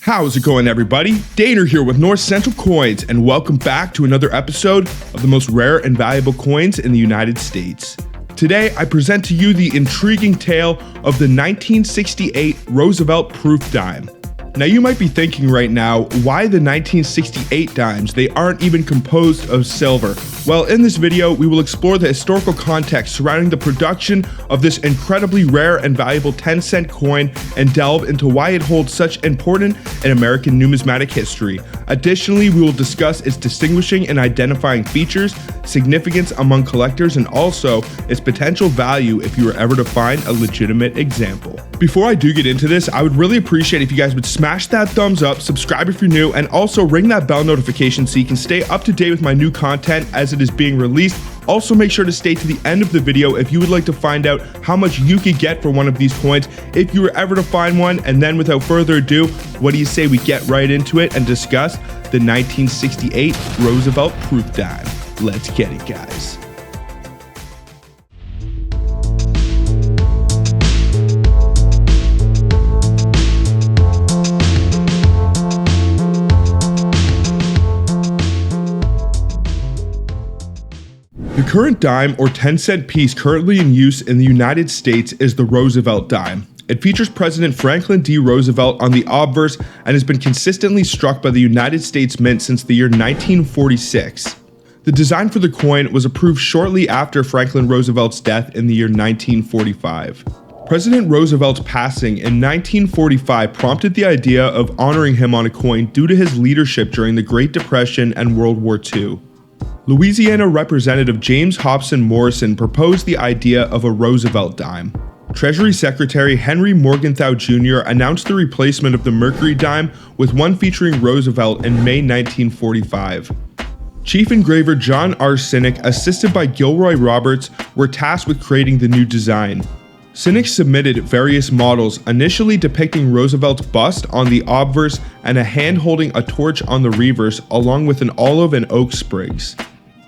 How's it going, everybody? Dana here with North Central Coins, and welcome back to another episode of the most rare and valuable coins in the United States. Today, I present to you the intriguing tale of the 1968 Roosevelt Proof Dime. Now, you might be thinking right now, why the 1968 dimes? They aren't even composed of silver. Well, in this video, we will explore the historical context surrounding the production of this incredibly rare and valuable 10-cent coin and delve into why it holds such importance in American numismatic history. Additionally, we will discuss its distinguishing and identifying features, significance among collectors, and also its potential value if you were ever to find a legitimate example. Before I do get into this, I would really appreciate if you guys would smash that thumbs up, subscribe if you're new, and also ring that bell notification so you can stay up to date with my new content as it is being released. Also, make sure to stay to the end of the video if you would like to find out how much you could get for one of these coins if you were ever to find one. And then without further ado, what do you say we get right into it and discuss the 1968 Roosevelt Proof Dime? Let's get it, guys. The current dime or 10-cent piece currently in use in the United States is the Roosevelt Dime. It features President Franklin D. Roosevelt on the obverse and has been consistently struck by the United States Mint since the year 1946. The design for the coin was approved shortly after Franklin Roosevelt's death in the year 1945. President Roosevelt's passing in 1945 prompted the idea of honoring him on a coin due to his leadership during the Great Depression and World War II. Louisiana Representative James Hobson Morrison proposed the idea of a Roosevelt dime. Treasury Secretary Henry Morgenthau Jr. announced the replacement of the Mercury Dime with one featuring Roosevelt in May 1945. Chief engraver John R. Sinek, assisted by Gilroy Roberts, were tasked with creating the new design. Sinek submitted various models, initially depicting Roosevelt's bust on the obverse and a hand holding a torch on the reverse, along with an olive and oak sprigs.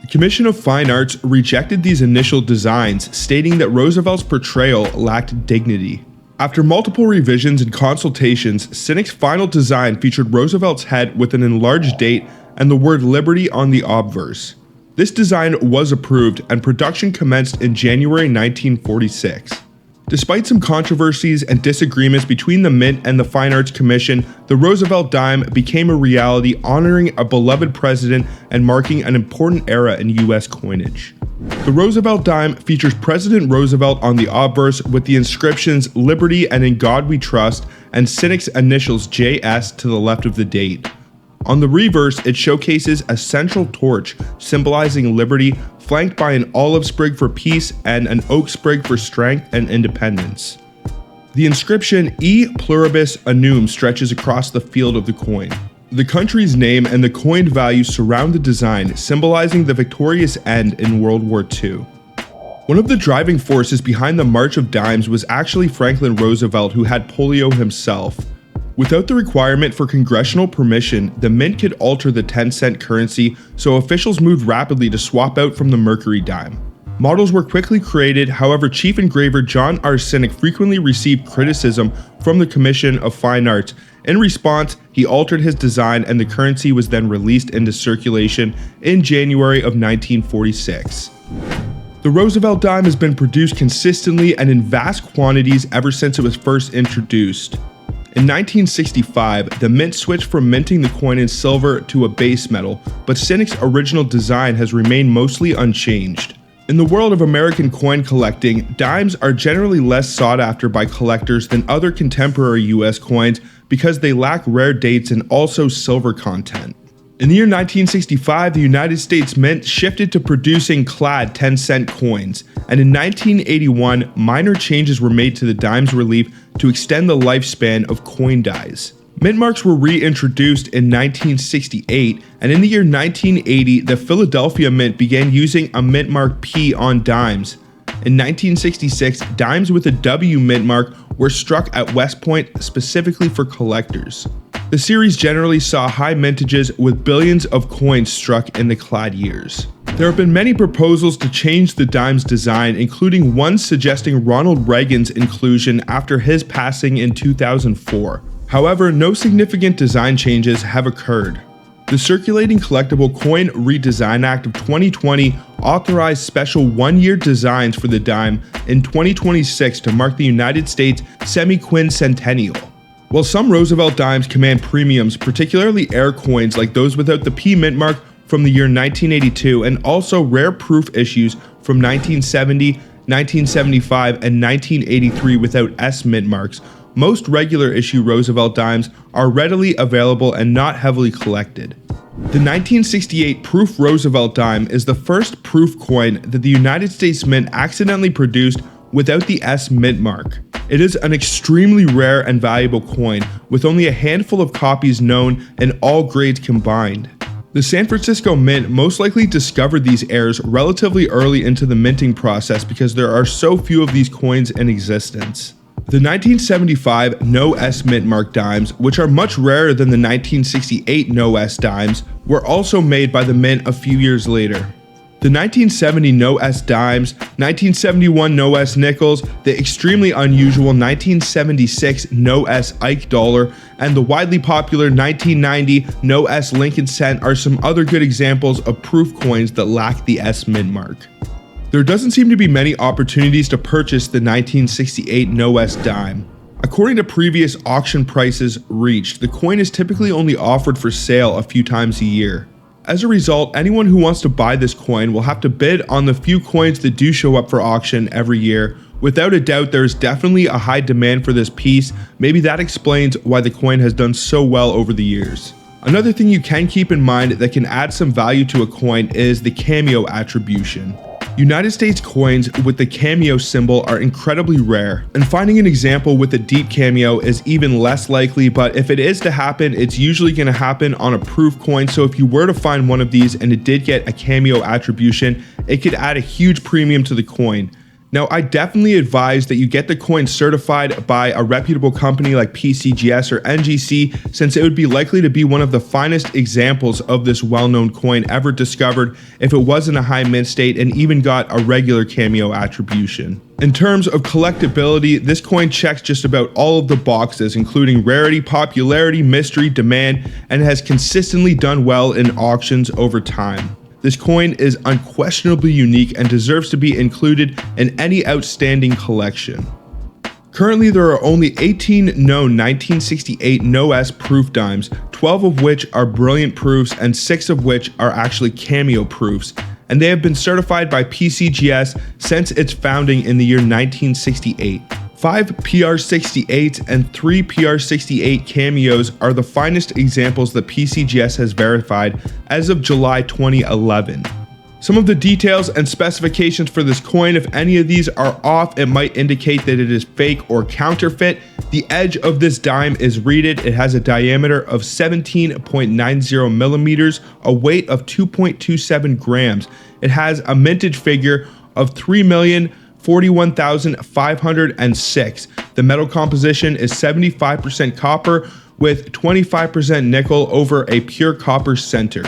The Commission of Fine Arts rejected these initial designs, stating that Roosevelt's portrayal lacked dignity. After multiple revisions and consultations, Sinek's final design featured Roosevelt's head with an enlarged date and the word Liberty on the obverse. This design was approved and production commenced in January 1946. Despite some controversies and disagreements between the Mint and the Fine Arts Commission, the Roosevelt Dime became a reality, honoring a beloved president and marking an important era in U.S. coinage. The Roosevelt Dime features President Roosevelt on the obverse with the inscriptions Liberty and In God We Trust and Sinek's initials JS to the left of the date. On the reverse, it showcases a central torch symbolizing liberty, flanked by an olive sprig for peace and an oak sprig for strength and independence. The inscription E Pluribus Unum stretches across the field of the coin. The country's name and the coined value surround the design, symbolizing the victorious end in World War II. One of the driving forces behind the March of Dimes was actually Franklin Roosevelt, who had polio himself. Without the requirement for congressional permission, the Mint could alter the 10-cent currency, so officials moved rapidly to swap out from the Mercury Dime. Models were quickly created, however, Chief Engraver John R. Sinek frequently received criticism from the Commission of Fine Arts. In response, he altered his design and the currency was then released into circulation in January of 1946. The Roosevelt Dime has been produced consistently and in vast quantities ever since it was first introduced. In 1965, the Mint switched from minting the coin in silver to a base metal, but Sinek's original design has remained mostly unchanged. In the world of American coin collecting, dimes are generally less sought after by collectors than other contemporary US coins because they lack rare dates and also silver content. In the year 1965, the United States Mint shifted to producing clad 10-cent coins, and in 1981, minor changes were made to the dime's relief to extend the lifespan of coin dies. Mint marks were reintroduced in 1968, and in the year 1980, the Philadelphia Mint began using a mint mark P on dimes. In 1966, dimes with a W mint mark were struck at West Point specifically for collectors. The series generally saw high mintages with billions of coins struck in the clad years. There have been many proposals to change the dime's design, including one suggesting Ronald Reagan's inclusion after his passing in 2004. However, no significant design changes have occurred. The Circulating Collectible Coin Redesign Act of 2020 authorized special one-year designs for the dime in 2026 to mark the United States semi-quincentennial. While some Roosevelt dimes command premiums, particularly air coins like those without the P mint mark from the year 1982 and also rare proof issues from 1970, 1975, and 1983 without S mint marks, most regular issue Roosevelt dimes are readily available and not heavily collected. The 1968 proof Roosevelt dime is the first proof coin that the United States Mint accidentally produced without the S mint mark. It is an extremely rare and valuable coin, with only a handful of copies known in all grades combined. The San Francisco Mint most likely discovered these errors relatively early into the minting process because there are so few of these coins in existence. The 1975 No S mint mark dimes, which are much rarer than the 1968 No S dimes, were also made by the Mint a few years later. The 1970 No S dimes, 1971 No S nickels, the extremely unusual 1976 No S Ike dollar, and the widely popular 1990 No S Lincoln cent are some other good examples of proof coins that lack the S mint mark. There doesn't seem to be many opportunities to purchase the 1968 No S dime. According to previous auction prices reached, the coin is typically only offered for sale a few times a year. As a result, anyone who wants to buy this coin will have to bid on the few coins that do show up for auction every year. Without a doubt, there is definitely a high demand for this piece. Maybe that explains why the coin has done so well over the years. Another thing you can keep in mind that can add some value to a coin is the cameo attribution. United States coins with the cameo symbol are incredibly rare, and finding an example with a deep cameo is even less likely, but if it is to happen, it's usually going to happen on a proof coin, so if you were to find one of these and it did get a cameo attribution, it could add a huge premium to the coin. Now, I definitely advise that you get the coin certified by a reputable company like PCGS or NGC, since it would be likely to be one of the finest examples of this well-known coin ever discovered if it was in a high mint state and even got a regular cameo attribution. In terms of collectability, this coin checks just about all of the boxes, including rarity, popularity, mystery, demand, and has consistently done well in auctions over time. This coin is unquestionably unique and deserves to be included in any outstanding collection. Currently, there are only 18 known 1968 No S proof dimes, 12 of which are brilliant proofs and 6 of which are actually cameo proofs, and they have been certified by PCGS since its founding in the year 1968. 5 PR68s and 3 PR68 cameos are the finest examples that PCGS has verified as of July 2011. Some of the details and specifications for this coin, if any of these are off, it might indicate that it is fake or counterfeit. The edge of this dime is reeded. It has a diameter of 17.90 millimeters, a weight of 2.27 grams. It has a mintage figure of 3,041,506. The metal composition is 75% copper with 25% nickel over a pure copper center.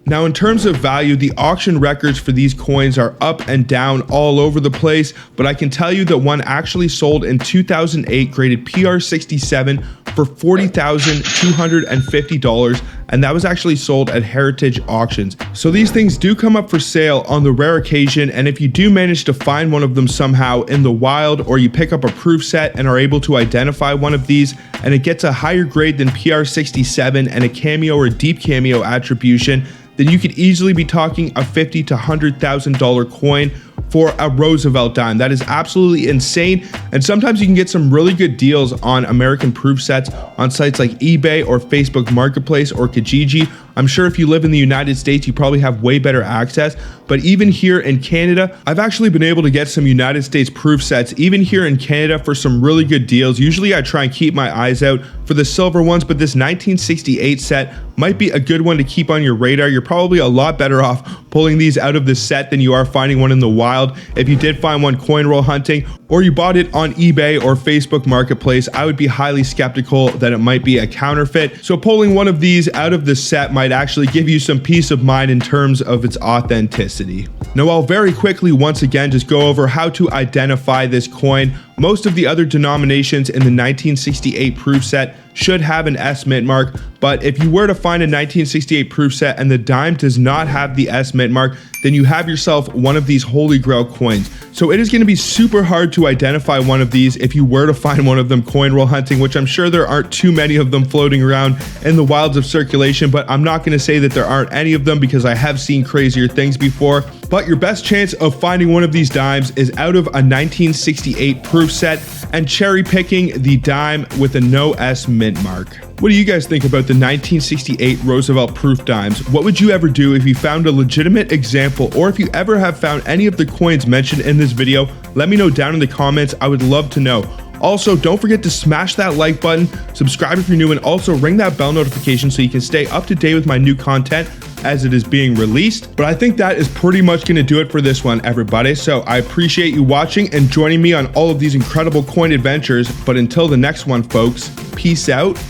Now, in terms of value, the auction records for these coins are up and down all over the place, but I can tell you that one actually sold in 2008 graded PR67 for $40,250, and that was actually sold at Heritage Auctions. So these things do come up for sale on the rare occasion, and if you do manage to find one of them somehow in the wild, or you pick up a proof set and are able to identify one of these, and it gets a higher grade than PR67 and a cameo or deep cameo attribution, then you could easily be talking a $50,000 to $100,000 coin for a Roosevelt dime. That is absolutely insane, and sometimes you can get some really good deals on American proof sets on sites like eBay or Facebook Marketplace or Kijiji. I'm sure if you live in the United States, you probably have way better access, but even here in Canada, I've actually been able to get some United States proof sets, even here in Canada, for some really good deals. Usually I try and keep my eyes out for the silver ones, but this 1968 set might be a good one to keep on your radar. You're probably a lot better off pulling these out of the set than you are finding one in the wild. If you did find one coin roll hunting, or you bought it on eBay or Facebook Marketplace, I would be highly skeptical that it might be a counterfeit. So pulling one of these out of the set might actually give you some peace of mind in terms of its authenticity. Now I'll very quickly once again just go over how to identify this coin. Most of the other denominations in the 1968 proof set should have an S mint mark, but if you were to find a 1968 proof set and the dime does not have the S mint mark, then you have yourself one of these holy grail coins. So it is going to be super hard to identify one of these if you were to find one of them coin roll hunting, which I'm sure there aren't too many of them floating around in the wilds of circulation, but I'm not going to say that there aren't any of them because I have seen crazier things before. But your best chance of finding one of these dimes is out of a 1968 proof set and cherry picking the dime with a no S mint mark. What do you guys think about the 1968 Roosevelt proof dimes? What would you ever do if you found a legitimate example, or if you ever have found any of the coins mentioned in this video? Let me know down in the comments. I would love to know. Also, don't forget to smash that like button, subscribe if you're new, and also ring that bell notification so you can stay up to date with my new content as it is being released. But I think that is pretty much going to do it for this one, everybody. So I appreciate you watching and joining me on all of these incredible coin adventures. But until the next one, folks, peace out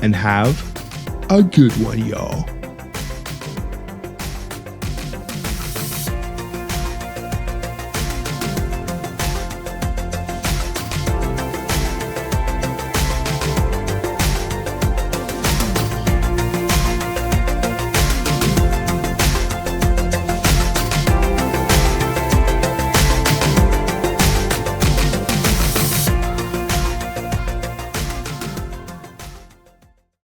and have a good one, y'all.